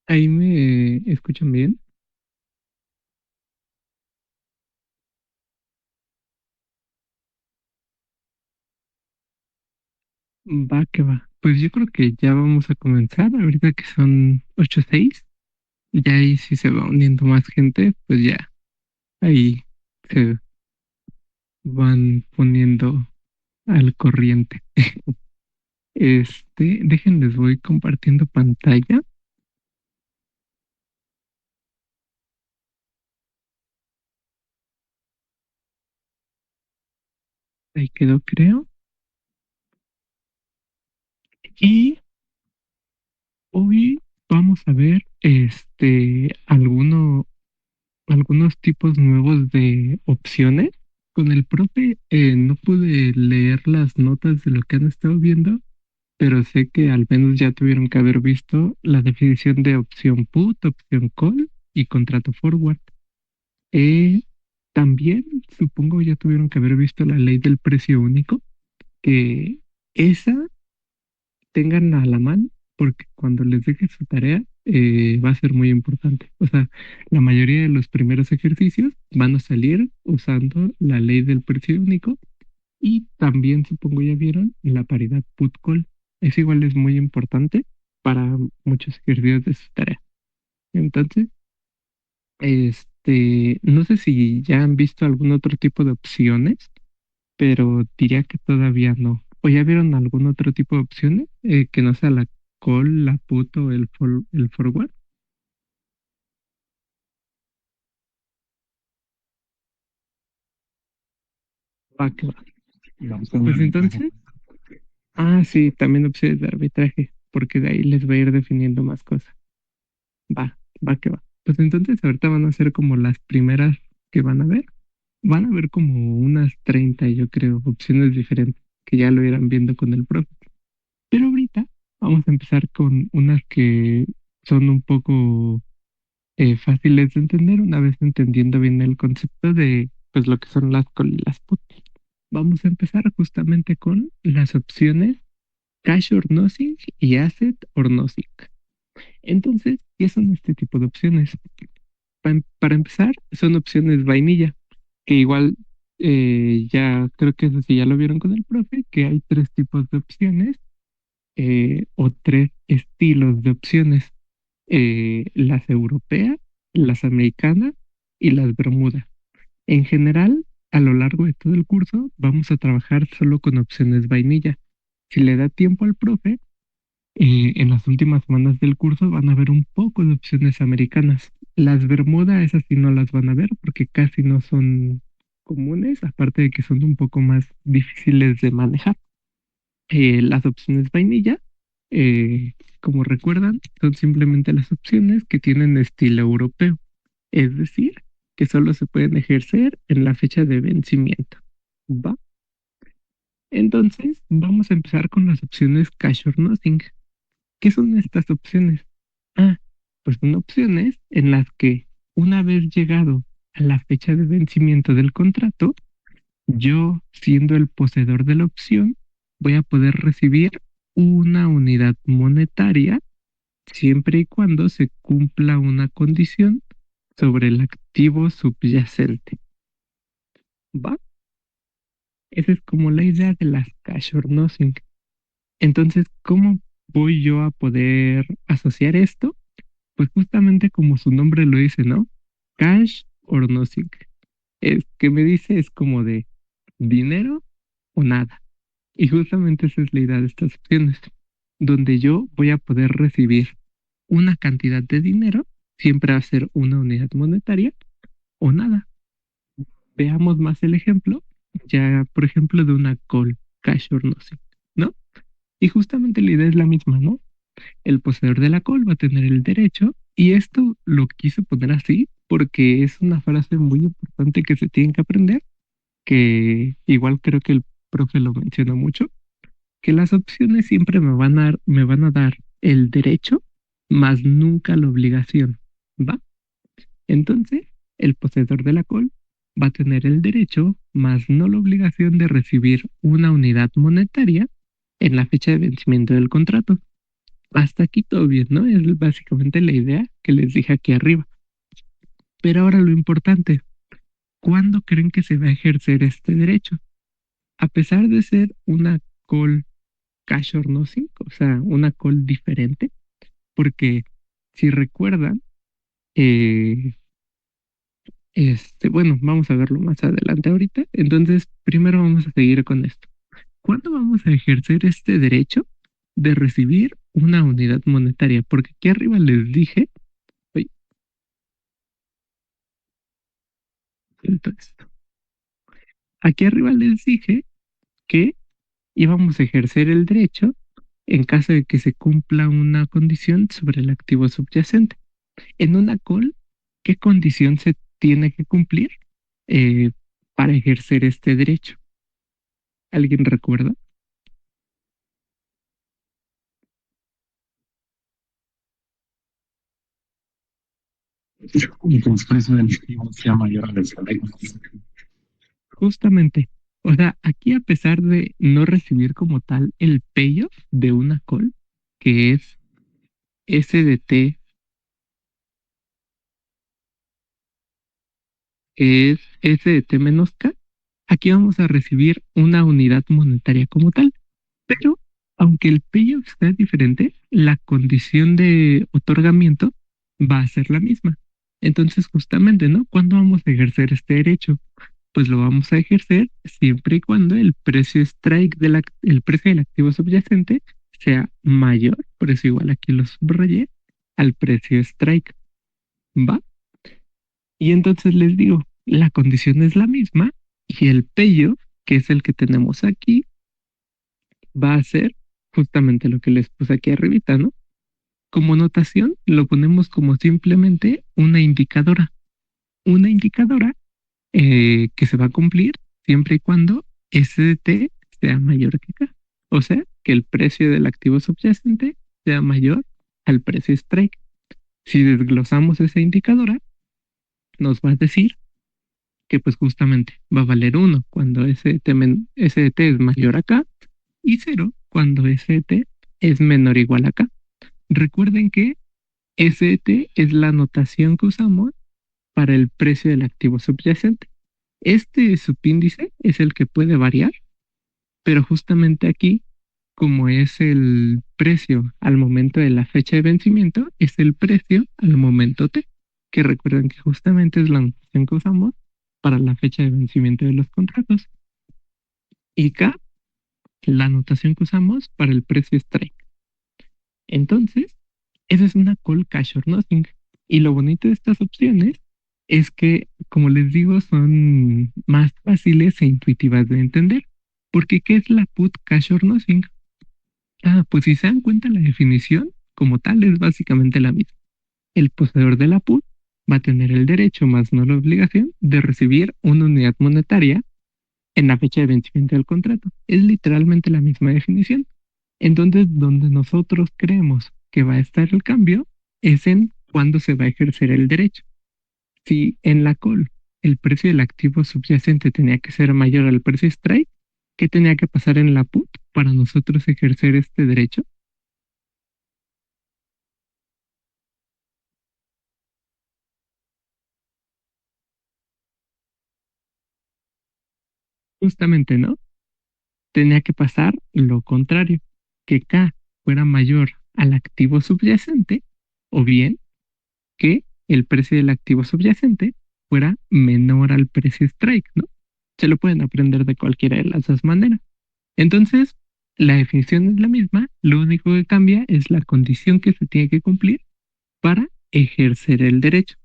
Ahí me escuchan bien. Va que va. Pues yo creo que ya vamos a comenzar. Ahorita que son 8:06. Ya ahí si se va uniendo más gente, pues ya ahí se van poniendo al corriente. Déjenles voy compartiendo pantalla. Ahí quedó, creo. Y hoy vamos a ver algunos tipos nuevos de opciones. Con el profe no pude leer las notas de lo que han estado viendo, pero sé que al menos ya tuvieron que haber visto la definición de opción put, opción call y contrato forward. Eh, También supongo ya tuvieron que haber visto la ley del precio único, que esa tengan a la mano, porque cuando les deje su tarea va a ser muy importante. O sea, la mayoría de los primeros ejercicios van a salir usando la ley del precio único y también supongo ya vieron la paridad put-call. Es igual, es muy importante para muchos ejercicios de su tarea. Entonces, no sé si ya han visto algún otro tipo de opciones, pero diría que todavía no. ¿O ya vieron algún otro tipo de opciones que no sea la call, la put o el forward? Va, que va. Pues entonces, sí, también opciones de arbitraje, porque de ahí les va a ir definiendo más cosas. Va que va. Pues entonces ahorita van a ser como las primeras que van a ver. Van a ver como unas 30 yo creo, opciones diferentes, que ya lo irán viendo con el profe. Pero ahorita vamos a empezar con unas que son un poco fáciles de entender una vez entendiendo bien el concepto de pues lo que son las call y las put. Vamos a empezar justamente con las opciones cash or nothing y asset or nothing. Entonces, ¿qué son este tipo de opciones? Para empezar, son opciones vainilla, que igual ya creo que eso sí ya lo vieron con el profe, que hay tres tipos de opciones o tres estilos de opciones, las europeas, las americanas y las bermudas. En general, a lo largo de todo el curso, vamos a trabajar solo con opciones vainilla. Si le da tiempo al profe, en las últimas semanas del curso van a ver un poco de opciones americanas. Las Bermuda, esas sí no las van a ver porque casi no son comunes, aparte de que son un poco más difíciles de manejar. Las opciones vainilla, eh, como recuerdan, son simplemente las opciones que tienen estilo europeo, es decir, que solo se pueden ejercer en la fecha de vencimiento. ¿Va? Entonces, vamos a empezar con las opciones Cash or Nothing. ¿Qué son estas opciones? Ah, pues son opciones en las que una vez llegado a la fecha de vencimiento del contrato, yo, siendo el poseedor de la opción, voy a poder recibir una unidad monetaria siempre y cuando se cumpla una condición sobre el activo subyacente. ¿Va? Esa es como la idea de las cash or nothing. Entonces, ¿cómo voy yo a poder asociar esto? Pues justamente como su nombre lo dice, ¿no? Cash or nothing. Es que me dice es como de, dinero o nada. Y justamente esa es la idea de estas opciones, donde yo voy a poder recibir una cantidad de dinero, siempre va a ser una unidad monetaria o nada. Veamos más el ejemplo, ya por ejemplo de una call, cash or nothing, ¿no? Y justamente la idea es la misma, ¿no? El poseedor de la call va a tener el derecho, y esto lo quise poner así porque es una frase muy importante que se tiene que aprender, que igual creo que el profe lo menciona mucho, que las opciones siempre me van a dar el derecho, más nunca la obligación, ¿va? Entonces, el poseedor de la call va a tener el derecho, más no la obligación de recibir una unidad monetaria en la fecha de vencimiento del contrato. Hasta aquí todo bien, ¿no? Es básicamente la idea que les dije aquí arriba. Pero ahora lo importante, ¿cuándo creen que se va a ejercer este derecho? A pesar de ser una call cash or nothing, o sea, una call diferente, porque si recuerdan, eh, bueno, vamos a verlo más adelante ahorita. Entonces, primero vamos a seguir con esto. ¿Cuándo vamos a ejercer este derecho de recibir una unidad monetaria? Porque aquí arriba les dije, oye, siento esto. Aquí arriba les dije que íbamos a ejercer el derecho en caso de que se cumpla una condición sobre el activo subyacente. En una call, ¿qué condición se tiene que cumplir eh, para ejercer este derecho? ¿Alguien recuerda? Y que el precio del activo sea mayor al salario. Justamente. O sea, aquí a pesar de no recibir como tal el payoff de una call, que es SDT, es SDT menos K, aquí vamos a recibir una unidad monetaria como tal. Pero, aunque el payoff sea diferente, la condición de otorgamiento va a ser la misma. Entonces, justamente, ¿no? ¿Cuándo vamos a ejercer este derecho? Pues lo vamos a ejercer siempre y cuando el precio strike el precio del activo subyacente sea mayor, por eso igual aquí lo subrayé, al precio strike, ¿va? Y entonces les digo, la condición es la misma y el payoff, que es el que tenemos aquí, va a ser justamente lo que les puse aquí arribita, ¿no? Como notación, lo ponemos como simplemente una indicadora que se va a cumplir siempre y cuando SDT sea mayor que K. O sea, que el precio del activo subyacente sea mayor al precio strike. Si desglosamos esa indicadora, nos va a decir que pues justamente va a valer uno cuando SDT es mayor a K y cero cuando SDT es menor o igual a K. Recuerden que SDT es la notación que usamos para el precio del activo subyacente. Este subíndice es el que puede variar, pero justamente aquí, como es el precio al momento de la fecha de vencimiento, es el precio al momento T, que recuerden que justamente es la notación que usamos para la fecha de vencimiento de los contratos. Y K, la notación que usamos para el precio strike. Entonces, esa es una call cash or nothing. Y lo bonito de estas opciones es que, como les digo, son más fáciles e intuitivas de entender. Porque, ¿qué es la put cash or nothing? Ah, pues si se dan cuenta, la definición como tal es básicamente la misma. El poseedor de la put va a tener el derecho, más no la obligación, de recibir una unidad monetaria en la fecha de vencimiento del contrato. Es literalmente la misma definición. Entonces, donde nosotros creemos que va a estar el cambio es en cuándo se va a ejercer el derecho. Si en la call el precio del activo subyacente tenía que ser mayor al precio strike, ¿qué tenía que pasar en la put para nosotros ejercer este derecho? Justamente, ¿no? Tenía que pasar lo contrario, que K fuera mayor al activo subyacente o bien que el precio del activo subyacente fuera menor al precio strike, ¿no? Se lo pueden aprender de cualquiera de las dos maneras. Entonces, la definición es la misma, lo único que cambia es la condición que se tiene que cumplir para ejercer el derecho.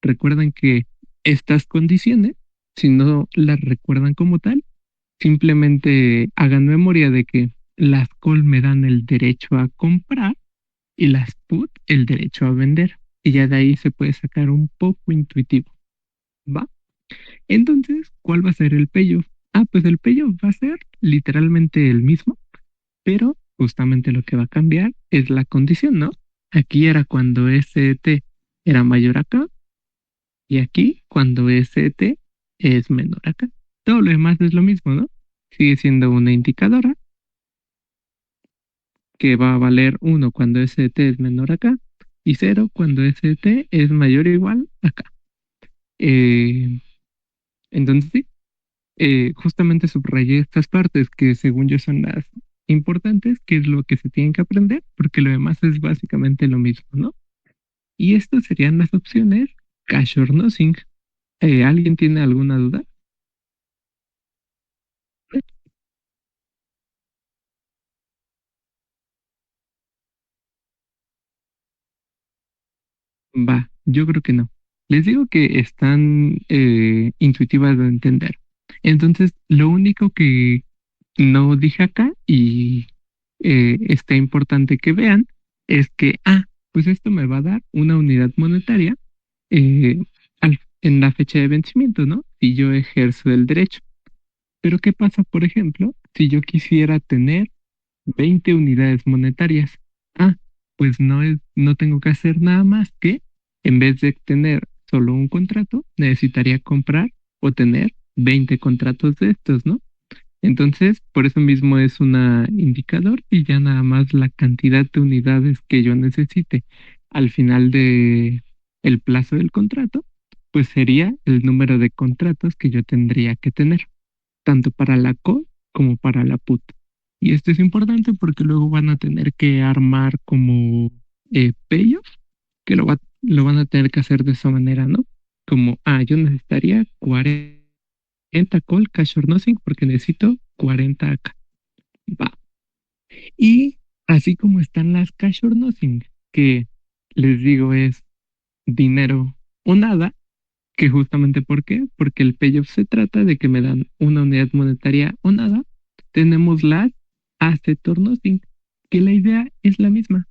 Recuerden que estas condiciones, si no las recuerdan como tal, simplemente hagan memoria de que las call me dan el derecho a comprar y las put el derecho a vender. Y ya de ahí se puede sacar un poco intuitivo, ¿va? Entonces, ¿cuál va a ser el payoff? Ah, pues el payoff va a ser literalmente el mismo, pero justamente lo que va a cambiar es la condición, ¿no? Aquí era cuando ST era mayor acá y aquí cuando ST es menor acá. Todo lo demás es lo mismo, ¿no? Sigue siendo una indicadora que va a valer 1 cuando ST es menor acá y 0 cuando ST es mayor o igual acá. Eh, entonces, sí, justamente subrayé estas partes que según yo son las importantes, que es lo que se tienen que aprender, porque lo demás es básicamente lo mismo, ¿no? Y estas serían las opciones cash or nothing. ¿Alguien tiene alguna duda? Va, yo creo que no. Les digo que están intuitivas de entender. Entonces, lo único que no dije acá y está importante que vean es que, pues esto me va a dar una unidad monetaria eh, en la fecha de vencimiento, ¿no? Si yo ejerzo el derecho. Pero ¿qué pasa, por ejemplo, si yo quisiera tener 20 unidades monetarias? Ah, pues no tengo que hacer nada más que, en vez de tener solo un contrato, necesitaría comprar o tener 20 contratos de estos, ¿no? Entonces, por eso mismo es un indicador y ya nada más la cantidad de unidades que yo necesite al final de el plazo del contrato, pues sería el número de contratos que yo tendría que tener, tanto para la call como para la put. Y esto es importante porque luego van a tener que armar como payoff, que lo van a tener que hacer de esa manera, ¿no? Como, yo necesitaría 40 call cash or nothing porque necesito 40 acá. Va. Y así como están las cash or nothing, que les digo es dinero o nada, que justamente ¿por qué? Porque el payoff se trata de que me dan una unidad monetaria o nada. Tenemos las asset or nothing, que la idea es la misma.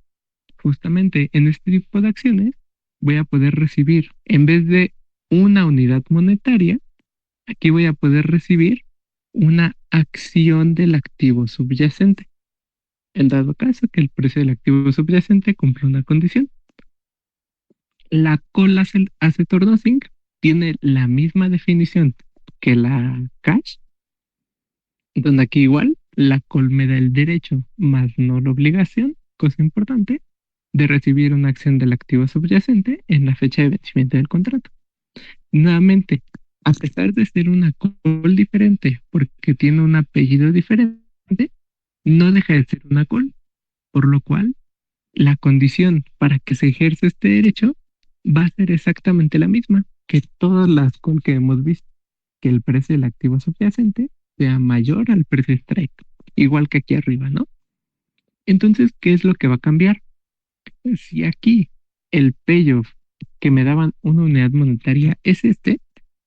Justamente en este tipo de acciones voy a poder recibir, en vez de una unidad monetaria, aquí voy a poder recibir una acción del activo subyacente. En dado caso que el precio del activo subyacente cumple una condición. La call asset or nothing tiene la misma definición que la cash, donde aquí igual la call me da el derecho, más no la obligación, cosa importante, de recibir una acción del activo subyacente en la fecha de vencimiento del contrato. Nuevamente, a pesar de ser una call diferente porque tiene un apellido diferente, no deja de ser una call, por lo cual la condición para que se ejerza este derecho va a ser exactamente la misma que todas las call que hemos visto, que el precio del activo subyacente sea mayor al precio strike, igual que aquí arriba, ¿no? Entonces, ¿qué es lo que va a cambiar? Si aquí el payoff que me daban una unidad monetaria es este,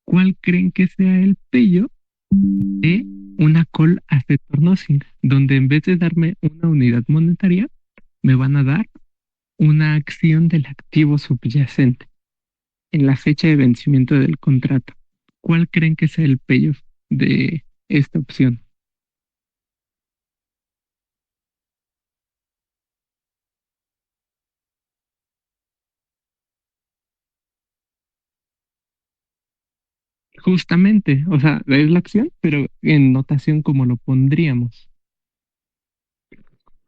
¿cuál creen que sea el payoff de una call asset or nothing? Donde en vez de darme una unidad monetaria, me van a dar una acción del activo subyacente en la fecha de vencimiento del contrato. ¿Cuál creen que sea el payoff de esta opción? Justamente, o sea, es la acción, pero en notación como lo pondríamos.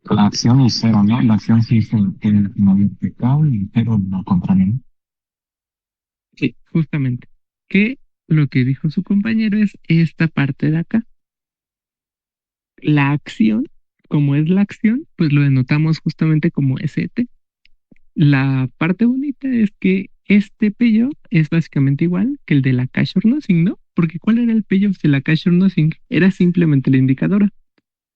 La acción y cero, ¿no? La acción sí es el mayor pecado y cero lo contrario. Sí, justamente. Que lo que dijo su compañero es esta parte de acá. La acción, como es la acción, pues lo denotamos justamente como ST. La parte bonita es que este payoff es básicamente igual que el de la cash or nothing, ¿no? Porque ¿cuál era el payoff de la cash or nothing? Era simplemente la indicadora.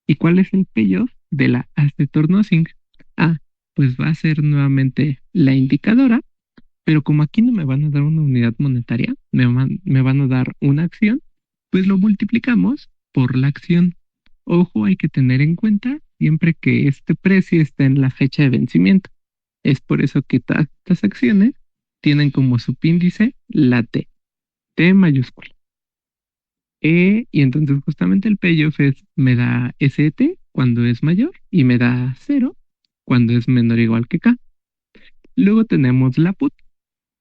¿Y cuál es el payoff de la asset or nothing? Ah, pues va a ser nuevamente la indicadora, pero como aquí no me van a dar una unidad monetaria, me van a dar una acción, pues lo multiplicamos por la acción. Ojo, hay que tener en cuenta siempre que este precio está en la fecha de vencimiento. Es por eso que todas estas acciones tienen como subíndice la T, T mayúscula. Y entonces justamente el payoff es, me da ST cuando es mayor y me da 0 cuando es menor o igual que K. Luego tenemos la put,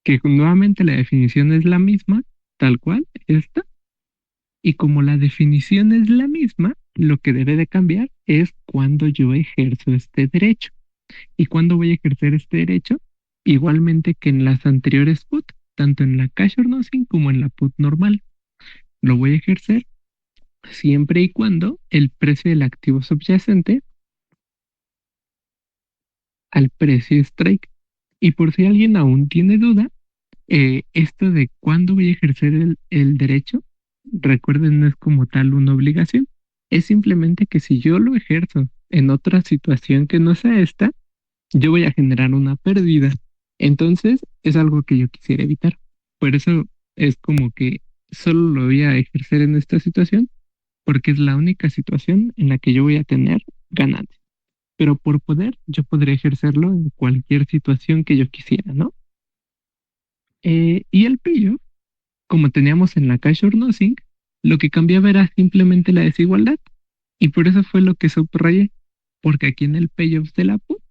que nuevamente la definición es la misma, tal cual, esta. Y como la definición es la misma, lo que debe de cambiar es cuando yo ejerzo este derecho. ¿Y cuándo voy a ejercer este derecho? Igualmente que en las anteriores put, tanto en la cash or nothing como en la put normal. Lo voy a ejercer siempre y cuando el precio del activo subyacente al precio strike. Y por si alguien aún tiene duda, esto de cuándo voy a ejercer el derecho, recuerden, no es como tal una obligación. Es simplemente que si yo lo ejerzo en otra situación que no sea esta, yo voy a generar una pérdida. Entonces, es algo que yo quisiera evitar. Por eso es como que solo lo voy a ejercer en esta situación, porque es la única situación en la que yo voy a tener ganancia. Pero por poder, yo podré ejercerlo en cualquier situación que yo quisiera, ¿no? Y el pillo, como teníamos en la cash or nothing, lo que cambiaba era simplemente la desigualdad. Y por eso fue lo que subrayé, porque aquí en el payoff de la put,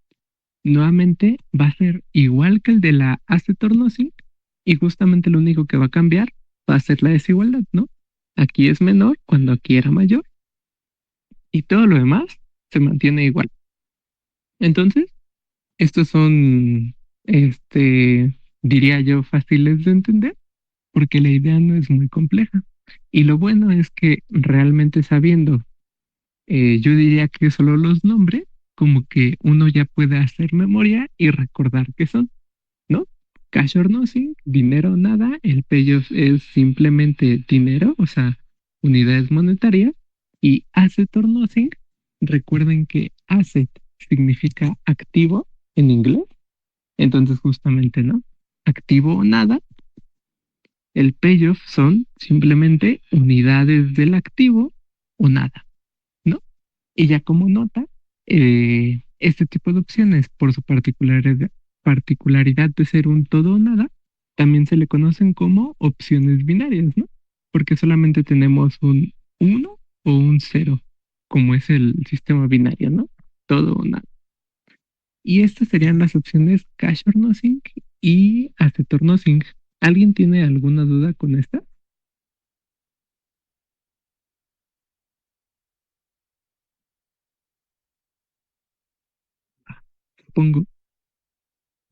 nuevamente va a ser igual que el de la asset or nothing, y justamente lo único que va a cambiar va a ser la desigualdad, ¿no? Aquí es menor cuando aquí era mayor, y todo lo demás se mantiene igual. Entonces, estos son, diría yo, fáciles de entender porque la idea no es muy compleja. Y lo bueno es que realmente sabiendo, yo diría que solo los nombres, como que uno ya puede hacer memoria y recordar qué son, ¿no? Cash or nothing, dinero o nada, el payoff es simplemente dinero, o sea, unidades monetarias, y asset or nothing, recuerden que asset significa activo en inglés, entonces justamente, ¿no? Activo o nada, el payoff son simplemente unidades del activo o nada, ¿no? Y ya como nota, este tipo de opciones, por su particularidad de ser un todo o nada, también se le conocen como opciones binarias, ¿no? Porque solamente tenemos un uno o un cero, como es el sistema binario, ¿no? Todo o nada. Y estas serían las opciones cash or nothing y asset or nothing. ¿Alguien tiene alguna duda con esta? Pongo,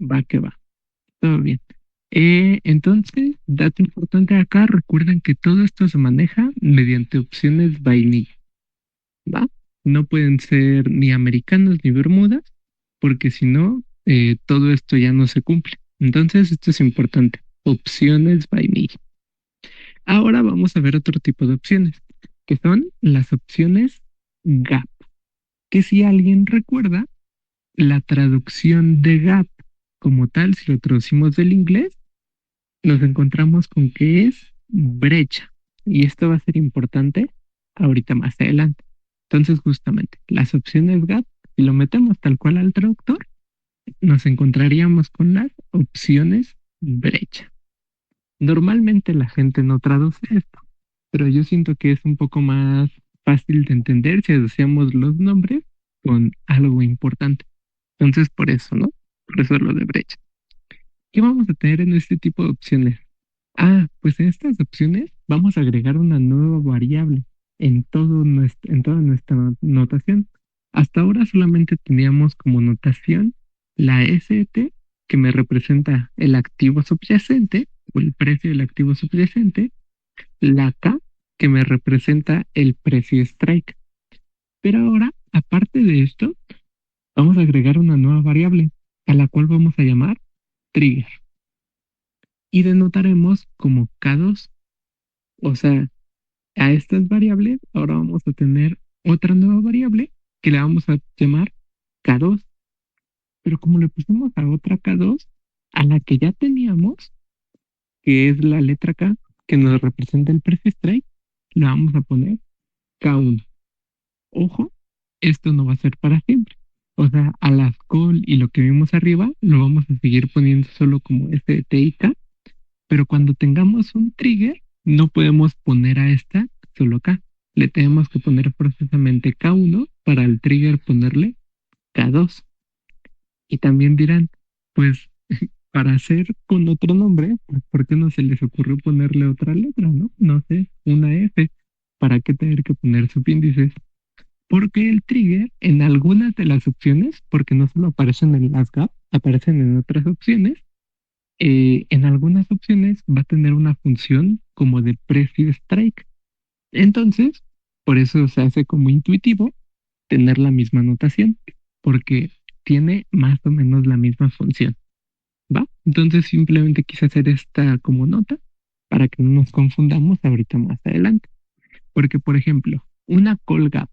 va que va, todo bien. Entonces, dato importante acá, recuerden que todo esto se maneja mediante opciones vainilla, ¿va? No pueden ser ni americanos ni bermudas, porque si no, todo esto ya no se cumple. Entonces, esto es importante. Opciones vainilla. Ahora vamos a ver otro tipo de opciones, que son las opciones GAP, que si alguien recuerda, la traducción de GAP como tal, si lo traducimos del inglés, nos encontramos con que es brecha. Y esto va a ser importante ahorita más adelante. Entonces, justamente, las opciones GAP, si lo metemos tal cual al traductor, nos encontraríamos con las opciones brecha. Normalmente la gente no traduce esto, pero yo siento que es un poco más fácil de entender si asociamos los nombres con algo importante. Entonces, por eso, ¿no? Por eso lo de brecha. ¿Qué vamos a tener en este tipo de opciones? Ah, pues en estas opciones vamos a agregar una nueva variable en toda nuestra notación. Hasta ahora solamente teníamos como notación la ST, que me representa el activo subyacente o el precio del activo subyacente, la K, que me representa el precio strike. Pero ahora, aparte de esto, vamos a agregar una nueva variable, a la cual vamos a llamar trigger, y denotaremos como K2. O sea, a estas variables ahora vamos a tener otra nueva variable que le vamos a llamar K2. Pero como le pusimos a otra K2, a la que ya teníamos, que es la letra K, que nos representa el precio strike, le vamos a poner K1. Ojo, esto no va a ser para siempre. O sea, a las call y lo que vimos arriba, lo vamos a seguir poniendo solo como S, T y K, pero cuando tengamos un trigger, no podemos poner a esta solo K. Le tenemos que poner forzosamente K1 para el trigger ponerle K2. Y también dirán, pues para hacer con otro nombre, pues, ¿por qué no se les ocurrió ponerle otra letra, no? No sé, una F. ¿Para qué tener que poner subíndices? Porque el trigger en algunas de las opciones, porque no solo aparecen en las gap, aparecen en otras opciones, en algunas opciones va a tener una función como de precio strike. Entonces, por eso se hace como intuitivo tener la misma notación, porque tiene más o menos la misma función, ¿va? Entonces simplemente quise hacer esta como nota para que no nos confundamos ahorita más adelante. Porque, por ejemplo, una call gap,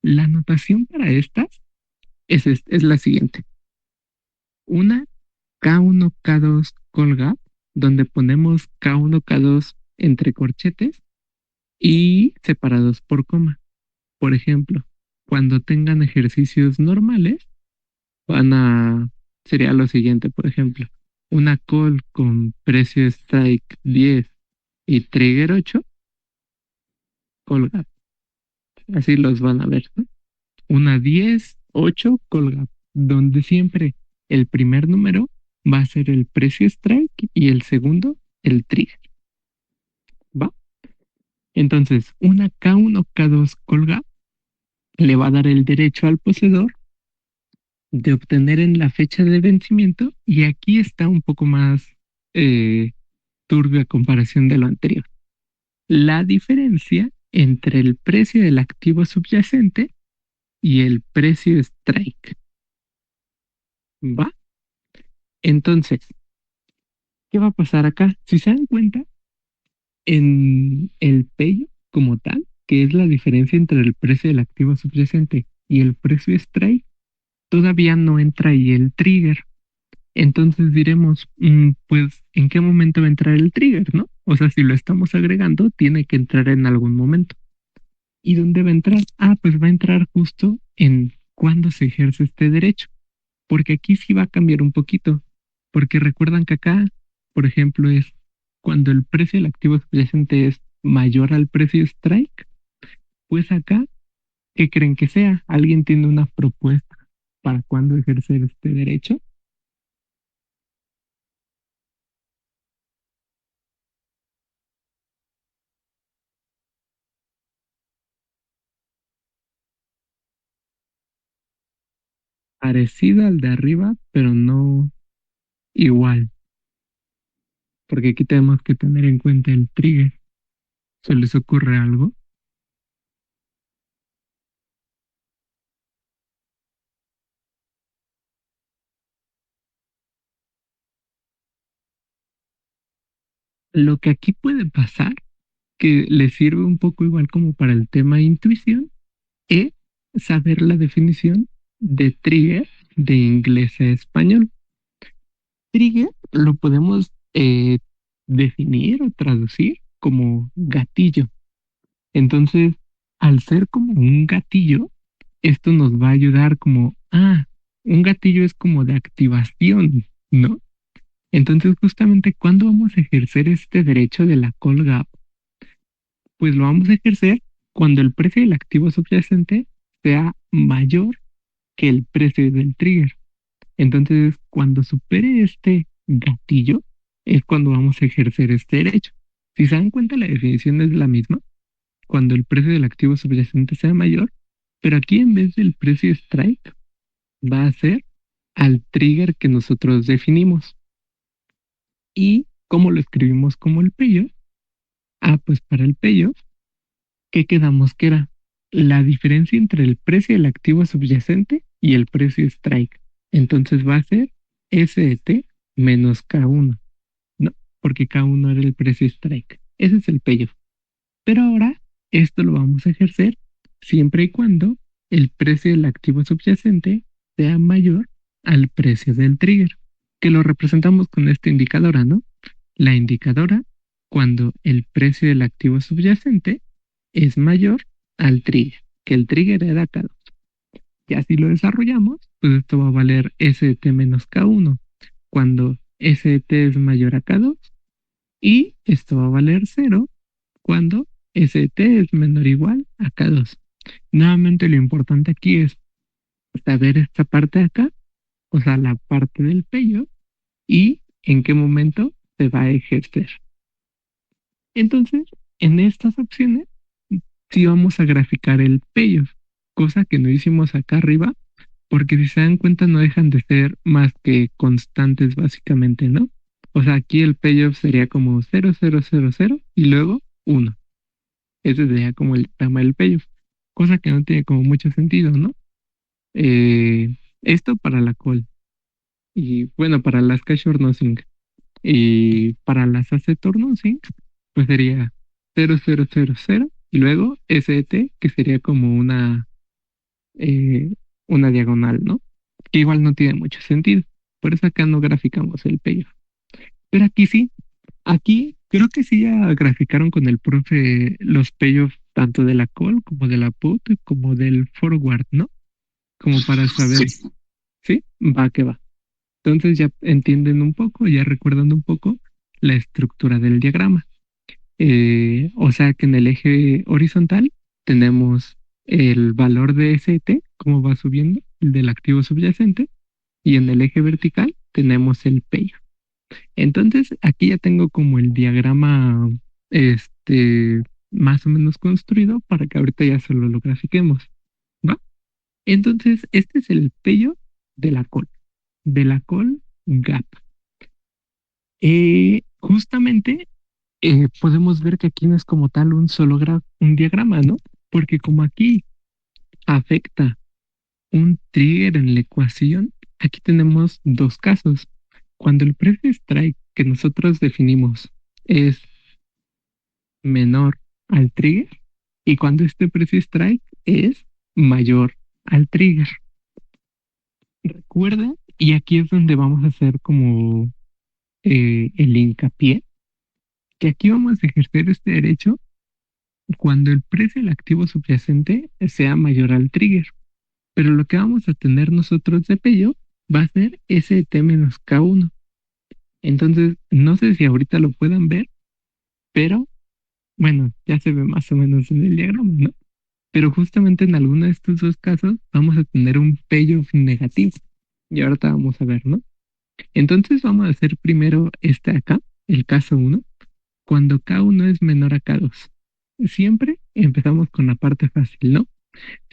la notación para estas es la siguiente. Una K1, K2 call gap, donde ponemos K1, K2 entre corchetes y separados por coma. Por ejemplo, cuando tengan ejercicios normales, van a, sería lo siguiente, por ejemplo, una call con precio strike 10 y trigger 8, call gap. Así los van a ver, ¿no? Una 10 8 call gap, donde siempre el primer número va a ser el precio strike y el segundo el trigger, ¿va? Entonces, una K1, K2 call gap le va a dar el derecho al poseedor de obtener en la fecha de vencimiento, y aquí está un poco más eh, turbia a comparación de lo anterior. La diferencia entre el precio del activo subyacente y el precio strike. ¿Va? Entonces, ¿qué va a pasar acá? Si se dan cuenta, en el payo como tal, que es la diferencia entre el precio del activo subyacente y el precio strike, todavía no entra ahí el trigger. Entonces diremos, pues, ¿en qué momento va a entrar el trigger, no? O sea, si lo estamos agregando, tiene que entrar en algún momento. ¿Y dónde va a entrar? Ah, pues va a entrar justo en cuándo se ejerce este derecho, porque aquí sí va a cambiar un poquito, porque recuerdan que acá, por ejemplo, es cuando el precio del activo subyacente es mayor al precio strike, pues acá, ¿qué creen que sea? ¿Alguien tiene una propuesta para cuándo ejercer este derecho? Parecido al de arriba, pero no igual, porque aquí tenemos que tener en cuenta el trigger. ¿Se les ocurre algo? Lo que aquí puede pasar, que le sirve un poco igual como para el tema de intuición, es saber la definición de trigger de inglés a español. Trigger lo podemos definir o traducir como gatillo. Entonces, al ser como un gatillo, esto nos va a ayudar como, un gatillo es como de activación, ¿no? Entonces, justamente cuando vamos a ejercer este derecho de la call gap, pues lo vamos a ejercer cuando el precio del activo subyacente sea mayor que el precio del trigger. Entonces, cuando supere este gatillo, es cuando vamos a ejercer este derecho. Si se dan cuenta, la definición es la misma, cuando el precio del activo subyacente sea mayor, pero aquí en vez del precio strike, va a ser al trigger que nosotros definimos. ¿Y cómo lo escribimos como el payoff? Ah, pues para el payoff, ¿qué quedamos que era? La diferencia entre el precio del activo subyacente y el precio strike. Entonces va a ser S de T menos K1, ¿no? Porque K1 era el precio strike. Ese es el payoff. Pero ahora esto lo vamos a ejercer siempre y cuando el precio del activo subyacente sea mayor al precio del trigger, que lo representamos con esta indicadora, ¿no? La indicadora cuando el precio del activo subyacente es mayor al trigger, que el trigger era K2. Y así lo desarrollamos, pues esto va a valer ST menos K1 cuando ST es mayor a K2 y esto va a valer 0 cuando ST es menor o igual a K2. Nuevamente lo importante aquí es saber esta parte de acá, o sea, la parte del payoff y en qué momento se va a ejercer. Entonces, en estas opciones, sí vamos a graficar el payoff, cosa que no hicimos acá arriba, porque si se dan cuenta no dejan de ser más que constantes básicamente, ¿no? O sea, aquí el payoff sería como 0, 0, 0, 0 y luego 1. Ese sería como el tema del payoff, cosa que no tiene como mucho sentido, ¿no? Esto para la call y bueno, para las cash or nothing y para las asset or nothing, pues sería 0, 0, 0, 0 y luego ST, que sería como eh, una diagonal, ¿no? Que igual no tiene mucho sentido. Por eso acá no graficamos el payoff. Pero aquí sí, aquí creo que sí ya graficaron con el profe los payoffs tanto de la call como de la put como del forward, ¿no? Como para saber, ¿sí? Va que va. Entonces ya entienden un poco, ya recuerdan un poco la estructura del diagrama. O sea que en el eje horizontal tenemos el valor de ST, cómo va subiendo, el del activo subyacente, y en el eje vertical tenemos el payoff. Entonces aquí ya tengo como el diagrama más o menos construido para que ahorita ya solo lo grafiquemos, ¿va? Entonces este es el payoff de la call gap. Justamente podemos ver que aquí no es como tal un solo un diagrama, ¿no? Porque como aquí afecta un trigger en la ecuación, aquí tenemos dos casos. Cuando el precio strike que nosotros definimos es menor al trigger y cuando este precio strike es mayor al trigger. Recuerda, y aquí es donde vamos a hacer como el hincapié, que aquí vamos a ejercer este derecho cuando el precio del activo subyacente sea mayor al trigger. Pero lo que vamos a tener nosotros de pello va a ser ST menos K1. Entonces, no sé si ahorita lo puedan ver, pero bueno, ya se ve más o menos en el diagrama, ¿no? Pero justamente en alguno de estos dos casos vamos a tener un payoff negativo. Y ahorita vamos a ver, ¿no? Entonces vamos a hacer primero este acá, el caso uno cuando K1 es menor a K2. Siempre empezamos con la parte fácil, ¿no?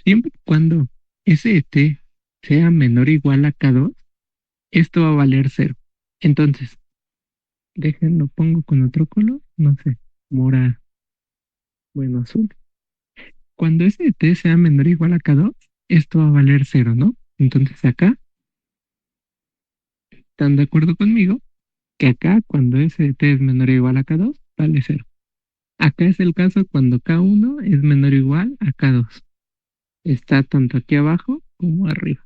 Siempre y cuando ST sea menor o igual a K2, esto va a valer cero. Entonces, déjenlo, pongo con otro color, no sé, mora, bueno, azul. Cuando ST sea menor o igual a K2, esto va a valer cero, ¿no? Entonces acá, ¿están de acuerdo conmigo? Que acá, cuando ST es menor o igual a K2, vale cero. Acá es el caso cuando K1 es menor o igual a K2. Está tanto aquí abajo como arriba.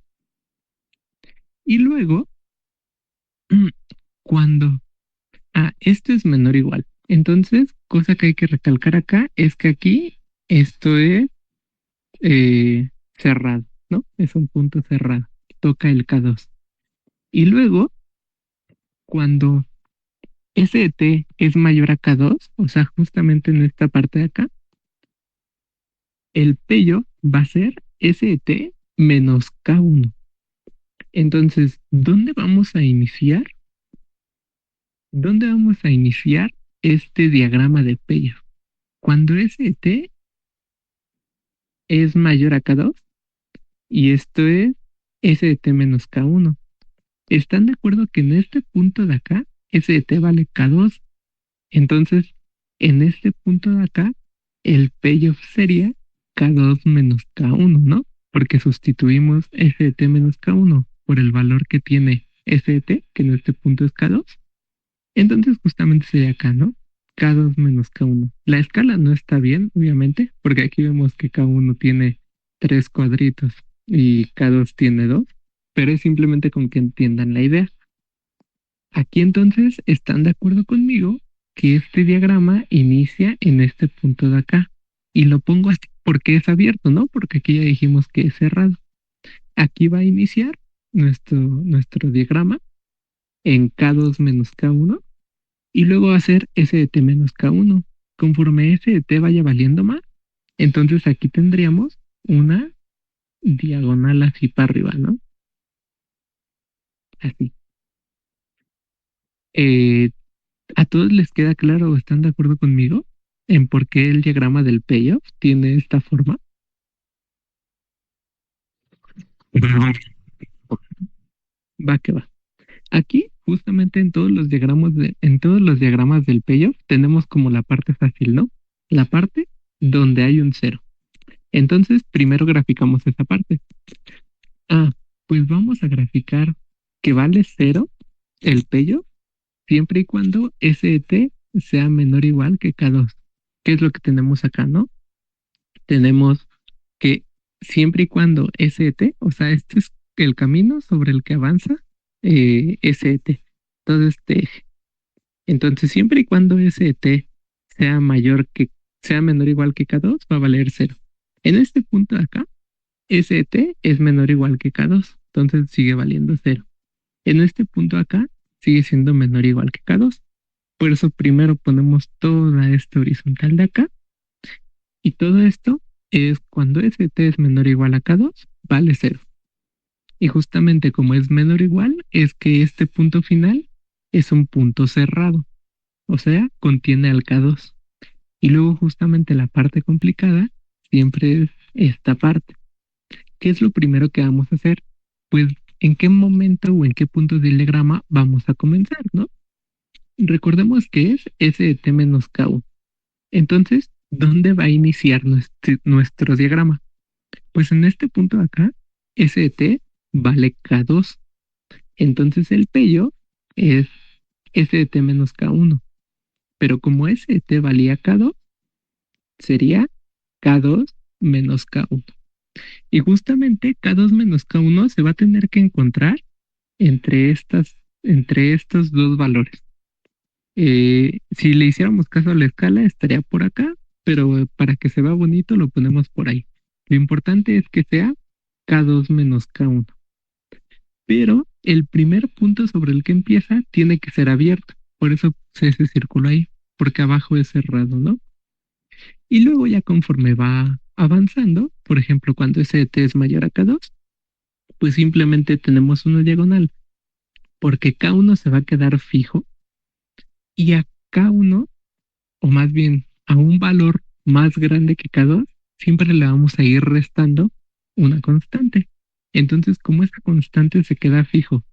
Y luego, cuando esto es menor o igual. Entonces, cosa que hay que recalcar acá es que aquí esto es cerrado, ¿no? Es un punto cerrado. Toca el K2. Y luego, cuando ST es mayor a K2, o sea, justamente en esta parte de acá, el pello va a ser ST menos K1. Entonces, ¿dónde vamos a iniciar? ¿Dónde vamos a iniciar este diagrama de pello? Cuando ST es mayor a K2 y esto es ST menos K1. ¿Están de acuerdo que en este punto de acá ST vale K2? Entonces, en este punto de acá, el payoff sería K2 menos K1, ¿no? Porque sustituimos ST menos K1 por el valor que tiene ST, que en este punto es K2. Entonces, justamente sería acá, ¿no? K2 menos K1. La escala no está bien, obviamente, porque aquí vemos que K1 tiene tres cuadritos y K2 tiene dos, pero es simplemente con que entiendan la idea. Aquí entonces están de acuerdo conmigo que este diagrama inicia en este punto de acá. Y lo pongo así porque es abierto, ¿no? Porque aquí ya dijimos que es cerrado. Aquí va a iniciar nuestro diagrama en K2 menos K1 y luego va a ser S de T menos K1. Conforme S de T vaya valiendo más, entonces aquí tendríamos una diagonal así para arriba, ¿no? Así. Eh, ¿A todos les queda claro o están de acuerdo conmigo en por qué el diagrama del payoff tiene esta forma? Va que va. Aquí, justamente en todos los diagramas del payoff, tenemos como la parte fácil, ¿no? La parte donde hay un cero. Entonces, primero graficamos esa parte. Ah, pues vamos a graficar que vale cero el payoff siempre y cuando S de t sea menor o igual que K2. ¿Qué es lo que tenemos acá, no? Tenemos que siempre y cuando S de t, o sea, este es el camino sobre el que avanza S de t, todo este eje. Entonces, siempre y cuando S de t sea menor o igual que K2, va a valer cero. En este punto de acá, S de t es menor o igual que K2, entonces sigue valiendo cero. En este punto de acá, sigue siendo menor o igual que K2. Por eso primero ponemos toda esta horizontal de acá y todo esto es cuando ST es menor o igual a K2, vale cero. Y justamente como es menor o igual, es que este punto final es un punto cerrado, o sea, contiene al K2. Y luego justamente la parte complicada siempre es esta parte. ¿Qué es lo primero que vamos a hacer? Pues en qué momento o en qué punto del diagrama vamos a comenzar, ¿no? Recordemos que es S de T menos K1. Entonces, ¿dónde va a iniciar nuestro diagrama? Pues en este punto de acá, S de T vale K2. Entonces el pello es S de T menos K1. Pero como S de T valía K2, sería K2 menos K1. Y justamente K2 menos K1 se va a tener que encontrar entre estos dos valores. Si le hiciéramos caso a la escala, estaría por acá, pero para que se vea bonito lo ponemos por ahí. Lo importante es que sea K2 menos K1. Pero el primer punto sobre el que empieza tiene que ser abierto. Por eso puse ese círculo ahí, porque abajo es cerrado, ¿no? Y luego ya conforme va avanzando, por ejemplo, cuando ese t es mayor a K2, pues simplemente tenemos una diagonal, porque K1 se va a quedar fijo y a K1, o más bien a un valor más grande que K2, siempre le vamos a ir restando una constante. Entonces, como esta constante se queda fijo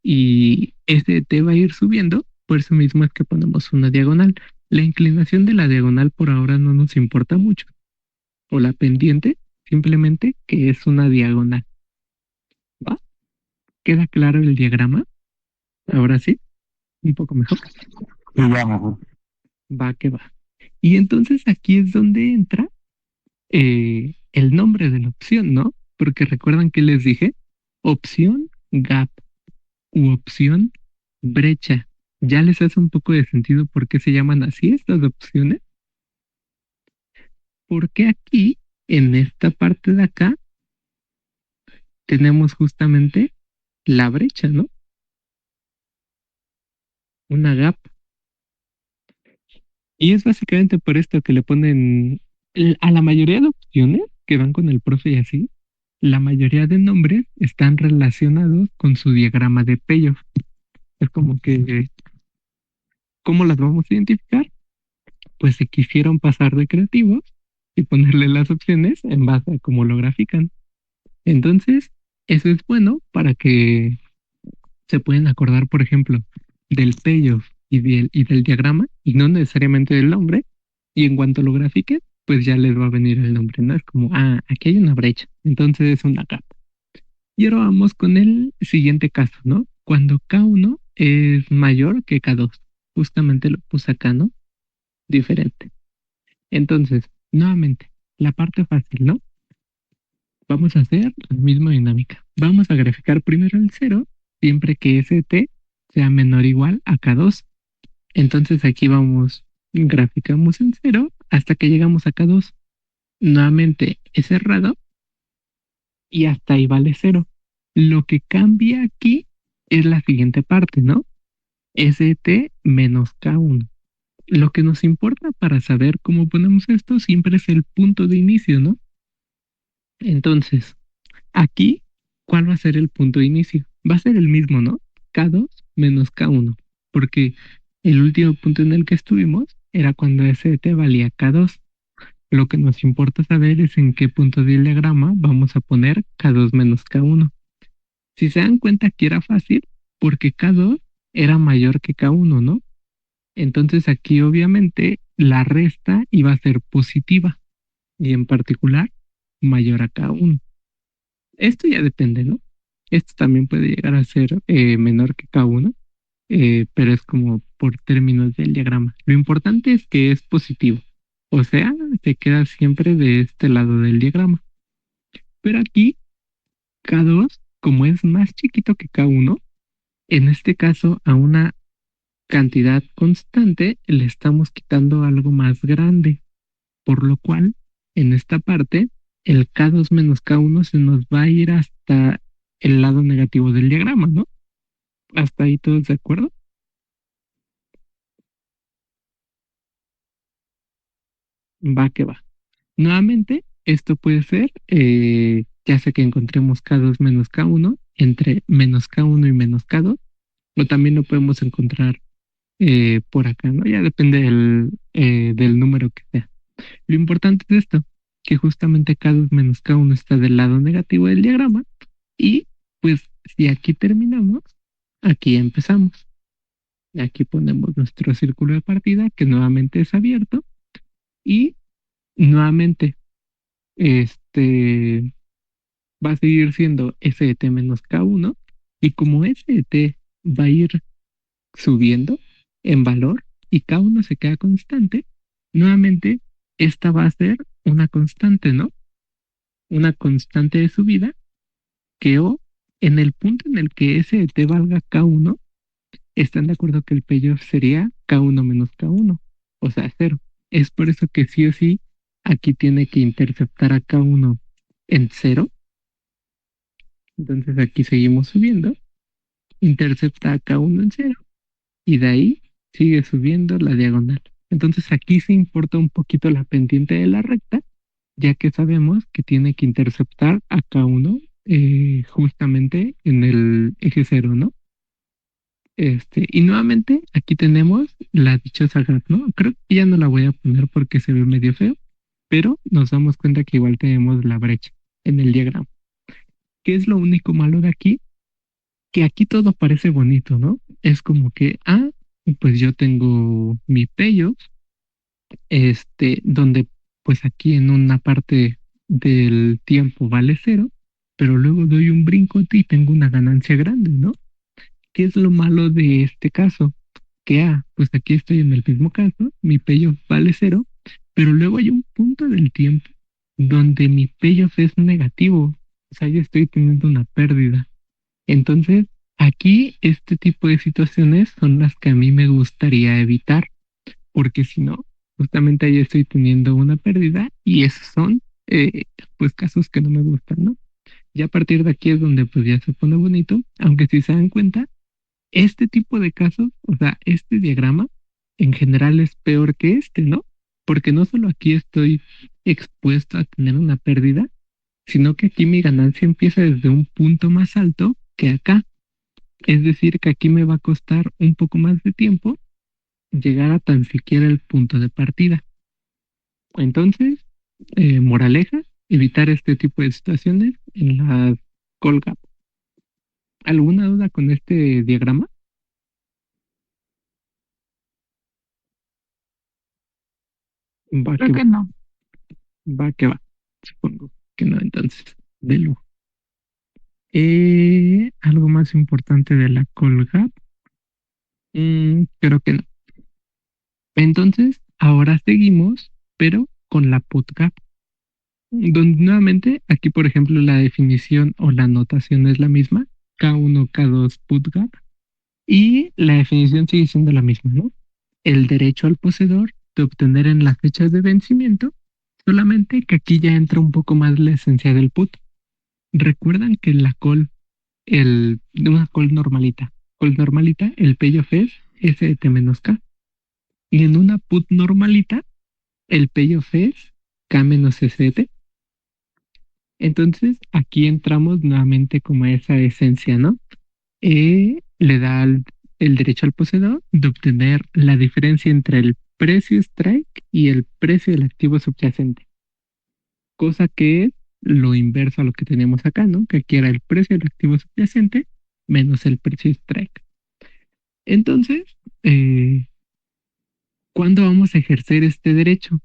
y ese t va a ir subiendo, por eso mismo es que ponemos una diagonal. La inclinación de la diagonal por ahora no nos importa mucho, o la pendiente, simplemente que es una diagonal. ¿Va? ¿Queda claro el diagrama? Ahora sí, un poco mejor. Sí, ya mejor. Va que va. Y entonces aquí es donde entra el nombre de la opción, ¿no? Porque recuerdan que les dije, opción gap u opción brecha. ¿Ya les hace un poco de sentido por qué se llaman así estas opciones? Porque aquí, en esta parte de acá, tenemos justamente la brecha, ¿no? Una gap. Y es básicamente por esto que le ponen a la mayoría de opciones que van con el profe y así, la mayoría de nombres están relacionados con su diagrama de payoff. Es como que, ¿cómo las vamos a identificar? Pues se quisieron pasar de creativos y ponerle las opciones en base a cómo lo grafican. Entonces, eso es bueno para que se pueden acordar, por ejemplo, del payoff y del diagrama y no necesariamente del nombre. Y en cuanto lo grafiquen, pues ya les va a venir el nombre, ¿no? Es como, ah, aquí hay una brecha, entonces es una capa. Y ahora vamos con el siguiente caso, ¿no? Cuando K1 es mayor que K2. Justamente lo puse acá, ¿no? diferente. Entonces, nuevamente, la parte fácil, ¿no? Vamos a hacer la misma dinámica. Vamos a graficar primero el cero, siempre que ST sea menor o igual a K2. Entonces aquí vamos, graficamos en cero hasta que llegamos a K2. Nuevamente es cerrado y hasta ahí vale cero. Lo que cambia aquí es la siguiente parte, ¿no? ST menos K1. Lo que nos importa para saber cómo ponemos esto siempre es el punto de inicio, ¿no? Entonces, aquí, ¿cuál va a ser el punto de inicio? Va a ser el mismo, ¿no? K2 menos K1, porque el último punto en el que estuvimos era cuando ST valía K2. Lo que nos importa saber es en qué punto del diagrama vamos a poner K2 menos K1. Si se dan cuenta que era fácil, porque K2 era mayor que K1, ¿no? Entonces aquí obviamente la resta iba a ser positiva y en particular mayor a K1. Esto ya depende, ¿no? Esto también puede llegar a ser menor que K1, pero es como por términos del diagrama. Lo importante es que es positivo, o sea, se queda siempre de este lado del diagrama. Pero aquí K2, como es más chiquito que K1, en este caso a una cantidad constante le estamos quitando algo más grande, por lo cual en esta parte el K2 menos K1 se nos va a ir hasta el lado negativo del diagrama, ¿no? Hasta ahí todos de acuerdo. Va que va. Nuevamente, esto puede ser, ya sea que encontremos K2 menos K1 entre menos K1 y menos K2, o también lo podemos encontrar por acá, ¿no? Ya depende del número que sea. Lo importante es esto, que justamente K2 menos K1 está del lado negativo del diagrama y pues si aquí terminamos, aquí empezamos. Aquí ponemos nuestro círculo de partida que nuevamente es abierto y nuevamente este va a seguir siendo ST menos K1 y como ST va a ir subiendo en valor y K1 se queda constante, nuevamente esta va a ser una constante, ¿no? Una constante de subida que O en el punto en el que ST valga K1, están de acuerdo que el payoff sería K1 menos K1, o sea, cero. Es por eso que sí o sí aquí tiene que interceptar a K1 en cero. Entonces aquí seguimos subiendo, intercepta a K1 en cero y de ahí sigue subiendo la diagonal. Entonces aquí se importa un poquito la pendiente de la recta, ya que sabemos que tiene que interceptar a K1 justamente en el eje cero, ¿no? Y nuevamente aquí tenemos la dichosa graph, ¿no? Creo que ya no la voy a poner porque se ve medio feo, pero nos damos cuenta que igual tenemos la brecha en el diagrama. ¿Qué es lo único malo de aquí? Que aquí todo parece bonito, ¿no? Es como que, pues yo tengo mi payoff, donde pues aquí en una parte del tiempo vale cero, pero luego doy un brinco y tengo una ganancia grande, ¿no? ¿Qué es lo malo de este caso? Que, pues aquí estoy en el mismo caso, mi payoff vale cero, pero luego hay un punto del tiempo donde mi payoff es negativo, o sea, yo estoy teniendo una pérdida. Entonces, aquí este tipo de situaciones son las que a mí me gustaría evitar, porque si no, justamente ahí estoy teniendo una pérdida y esos son, pues, casos que no me gustan, ¿no? Ya a partir de aquí es donde pues ya se pone bonito, aunque si se dan cuenta, este tipo de casos, o sea, este diagrama en general es peor que este, ¿no? Porque no solo aquí estoy expuesto a tener una pérdida, sino que aquí mi ganancia empieza desde un punto más alto que acá. Es decir, que aquí me va a costar un poco más de tiempo llegar a tan siquiera el punto de partida. Entonces, moraleja, evitar este tipo de situaciones en las colga. ¿Alguna duda con este diagrama? Va Creo que va, que no. va que va. Supongo que no, entonces, de lujo. ¿Algo más importante de la colga? Creo que no. Entonces, ahora seguimos, pero con la PUTGAP, donde nuevamente aquí, por ejemplo, la definición o la notación es la misma, K1, K2, PUTGAP, y la definición sigue siendo la misma, ¿no? El derecho al poseedor de obtener en las fechas de vencimiento, solamente que aquí ya entra un poco más la esencia del put. Recuerdan que la call, una call normalita, el payoff es ST menos K. Y en una put normalita, el payoff es K menos ST. Entonces, aquí entramos nuevamente como a esa esencia, ¿no? Le da el derecho al poseedor de obtener la diferencia entre el precio strike y el precio del activo subyacente, cosa que es lo inverso a lo que tenemos acá, ¿no? Que aquí era el precio del activo subyacente menos el precio strike. Entonces, eh, ¿cuándo vamos a ejercer este derecho?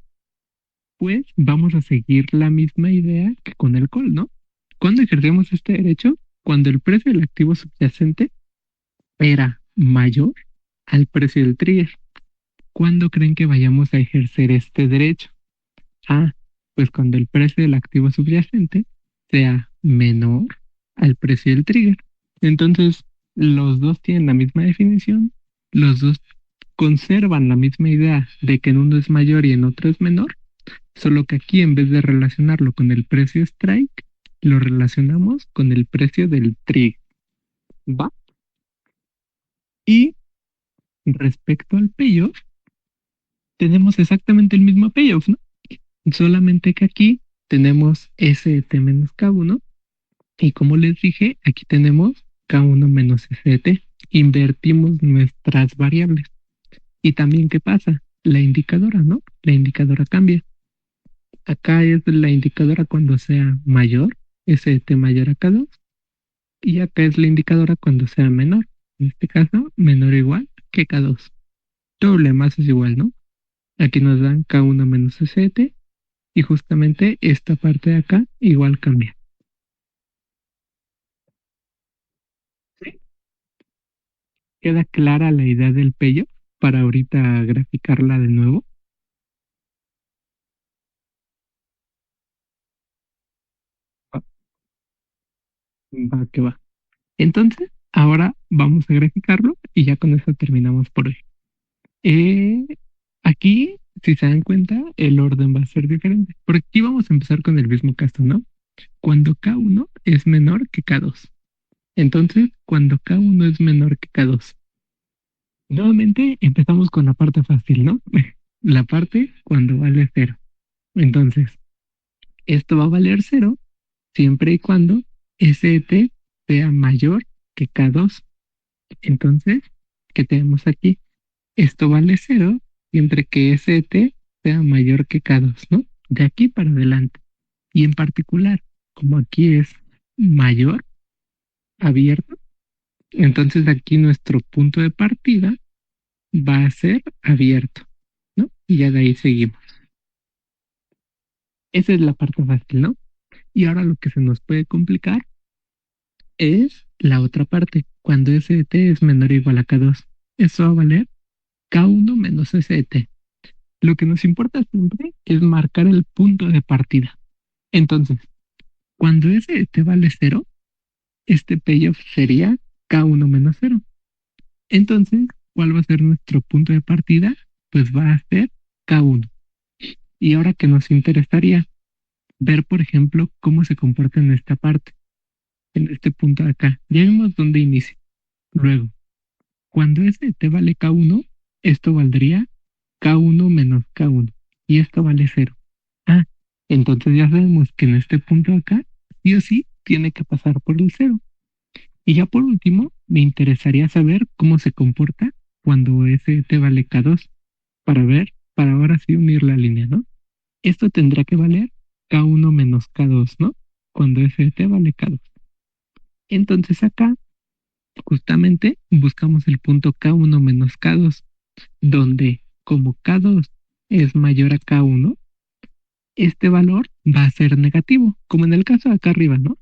Pues vamos a seguir la misma idea que con el call, ¿no? ¿Cuándo ejercemos este derecho? Cuando el precio del activo subyacente era mayor al precio del trigger. ¿Cuándo creen que vayamos a ejercer este derecho? Ah, pues cuando el precio del activo subyacente sea menor al precio del trigger. Entonces, los dos tienen la misma definición, los dos conservan la misma idea de que en uno es mayor y en otro es menor, solo que aquí en vez de relacionarlo con el precio strike, lo relacionamos con el precio del trigger. ¿Va? Y respecto al payoff, tenemos exactamente el mismo payoff, ¿no? Solamente que aquí tenemos ST menos K1 y como les dije, aquí tenemos K1 menos ST. Invertimos nuestras variables. Y también, ¿qué pasa? La indicadora, ¿no? La indicadora cambia. Acá es la indicadora cuando sea mayor, ST mayor a K2, y acá es la indicadora cuando sea menor. En este caso, menor o igual que K2. Doble más es igual, ¿no? Aquí nos dan K1 menos ST y justamente esta parte de acá igual cambia. ¿Sí? ¿Queda clara la idea del pello para ahorita graficarla de nuevo? Va, va que va. Entonces, ahora vamos a graficarlo y ya con eso terminamos por hoy. Eh, Aquí, si se dan cuenta, el orden va a ser diferente. Porque aquí vamos a empezar con el mismo caso, ¿no? Cuando K1 es menor que K2. Entonces, cuando K1 es menor que K2. Nuevamente empezamos con la parte fácil, ¿no? La parte cuando vale cero. Entonces, esto va a valer cero siempre y cuando ST sea mayor que K2. Entonces, ¿qué tenemos aquí? Esto vale cero siempre que ST sea mayor que K2, ¿no? De aquí para adelante. Y en particular, como aquí es mayor, abierto, entonces aquí nuestro punto de partida va a ser abierto, ¿no? Y ya de ahí seguimos. Esa es la parte fácil, ¿no? Y ahora lo que se nos puede complicar es la otra parte, cuando ST es menor o igual a K2. Eso va a valer K1 menos ST. Lo que nos importa siempre es marcar el punto de partida. Entonces, cuando ST vale cero, este payoff sería K1 menos cero. Entonces, ¿cuál va a ser nuestro punto de partida? Pues va a ser K1. Y ahora que nos interesaría ver, por ejemplo, cómo se comporta en esta parte, en este punto de acá. Ya vimos dónde inicia. Luego, cuando ST vale K1, esto valdría K1 menos K1. Y esto vale cero. Ah, entonces ya sabemos que en este punto acá, sí o sí, tiene que pasar por el cero. Y ya por último, me interesaría saber cómo se comporta cuando ST vale K2, para ver, para ahora sí unir la línea, ¿no? Esto tendrá que valer K1 menos K2, ¿no? Cuando ST vale K2. Entonces acá, justamente, buscamos el punto K1 menos K2, donde como K2 es mayor a K1, este valor va a ser negativo, como en el caso de acá arriba, ¿no?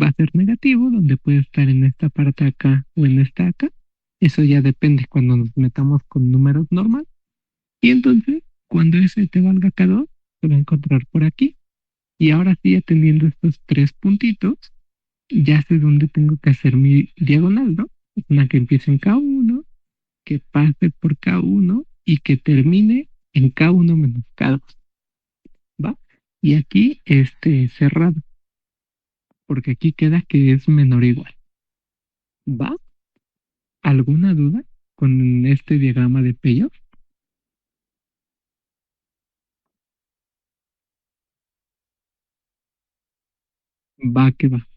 Va a ser negativo, donde puede estar en esta parte acá o en esta acá. Eso ya depende cuando nos metamos con números normales. Y entonces Cuando ese te valga K2, se va a encontrar por aquí. Y ahora sí, atendiendo estos tres puntitos, ya sé dónde tengo que hacer mi diagonal, ¿no? Una que empiece en K1, que pase por K1 y que termine en K1 menos K2, ¿va? Y aquí cerrado, porque aquí queda que es menor o igual, ¿va? ¿Alguna duda con este diagrama de Payoff? Va que va.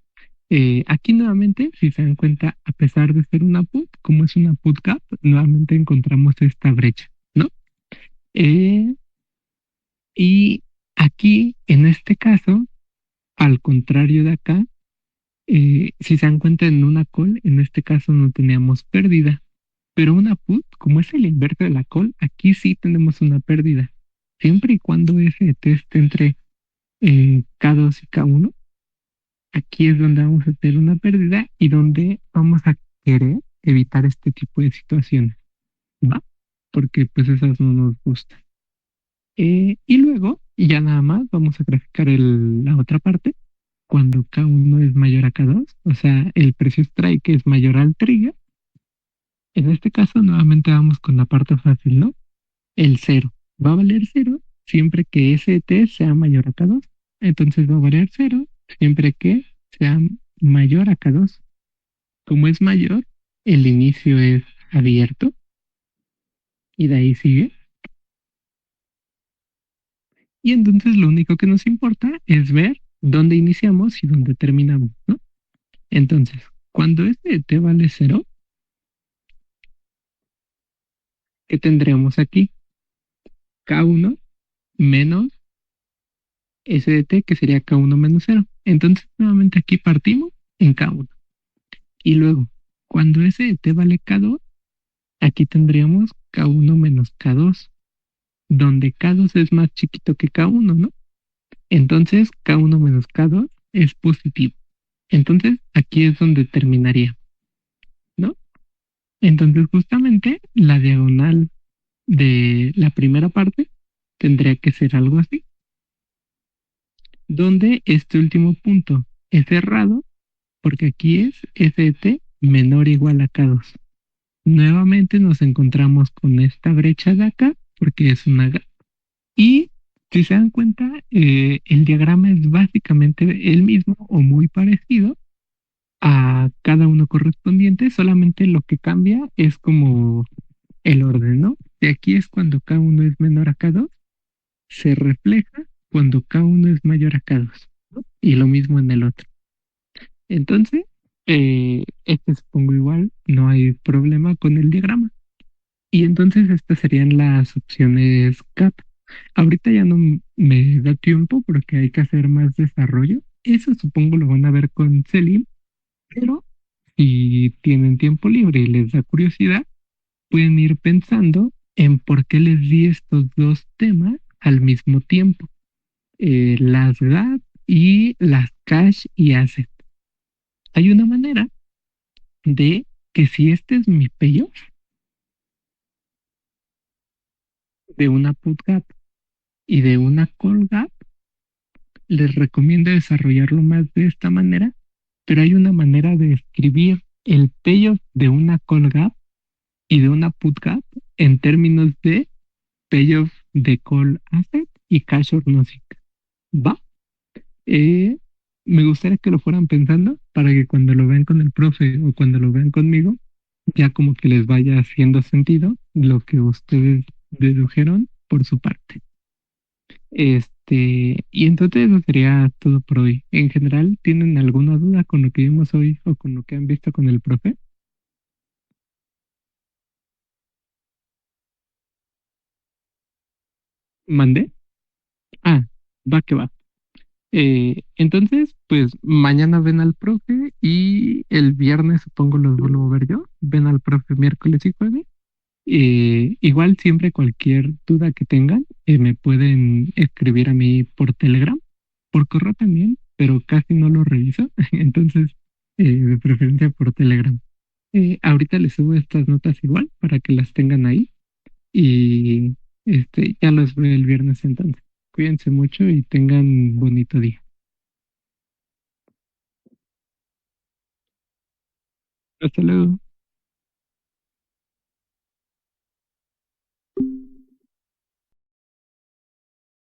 Aquí nuevamente, si se dan cuenta, a pesar de ser una put, como es una put gap, nuevamente encontramos esta brecha, ¿no? Eh, y aquí, en este caso, al contrario de acá, si se dan cuenta en una call, en este caso no teníamos pérdida, pero una put, como es el inverso de la call, aquí sí tenemos una pérdida. Siempre y cuando ese test entre K2 y K1, aquí es donde vamos a tener una pérdida y donde vamos a querer evitar este tipo de situaciones, ¿va? Porque pues esas no nos gustan. Y luego, ya nada más, vamos a graficar la otra parte cuando K1 es mayor a K2, o sea, el precio strike es mayor al trigger. En este caso, nuevamente vamos con la parte fácil, ¿no? El cero va a valer cero siempre que ST sea mayor a K2. Entonces va a valer cero siempre que sea mayor a K2. Como es mayor, el inicio es abierto y de ahí sigue. Y entonces lo único que nos importa es ver dónde iniciamos y dónde terminamos, ¿no? Entonces, cuando ST vale cero, ¿qué tendremos aquí? K1 menos SDT, que sería K1 menos cero. Entonces, nuevamente aquí partimos en K1. Y luego, cuando SDT vale K2, aquí tendríamos K1 menos K2, donde K2 es más chiquito que K1, ¿no? Entonces, K1 menos K2 es positivo. Entonces, aquí es donde terminaría, ¿no? Entonces, justamente la diagonal de la primera parte tendría que ser algo así, donde este último punto es cerrado porque aquí es ST menor o igual a K2. Nuevamente nos encontramos con esta brecha de acá porque es una gap. Y si se dan cuenta, el diagrama es básicamente el mismo o muy parecido a cada uno correspondiente, solamente lo que cambia es como el orden, ¿no? De aquí es cuando K1 es menor a K2, se refleja cuando K1 es mayor a K2, ¿no? Y lo mismo en el otro. Entonces, supongo igual, no hay problema con el diagrama. Y entonces estas serían las opciones CAP. Ahorita ya no me da tiempo porque hay que hacer más desarrollo. Eso supongo lo van a ver con Selim, pero si tienen tiempo libre y les da curiosidad, pueden ir pensando en por qué les di estos dos temas al mismo tiempo. Las GAP y las Cash y Asset. Hay una manera de que si este es mi payoff de una put gap y de una call gap, les recomiendo desarrollarlo más de esta manera, pero hay una manera de escribir el payoff de una call gap y de una put gap en términos de payoff de call asset y cash or nothing. ¿Va? Eh, Me gustaría que lo fueran pensando para que cuando lo vean con el profe o cuando lo vean conmigo, ya como que les vaya haciendo sentido lo que ustedes dedujeron por su parte. Y entonces eso sería todo por hoy. En general, ¿tienen alguna duda con lo que vimos hoy o con lo que han visto con el profe? ¿Mandé? Ah, va que va. Entonces, pues mañana ven al profe y el viernes supongo los vuelvo a ver yo. Ven al profe miércoles y jueves. Igual siempre cualquier duda que tengan, me pueden escribir a mí por Telegram, por correo también, pero casi no lo reviso. Entonces, de preferencia por Telegram. Ahorita les subo estas notas igual para que las tengan ahí y Ya los veo el viernes entonces. Cuídense mucho y tengan bonito día. Hasta luego.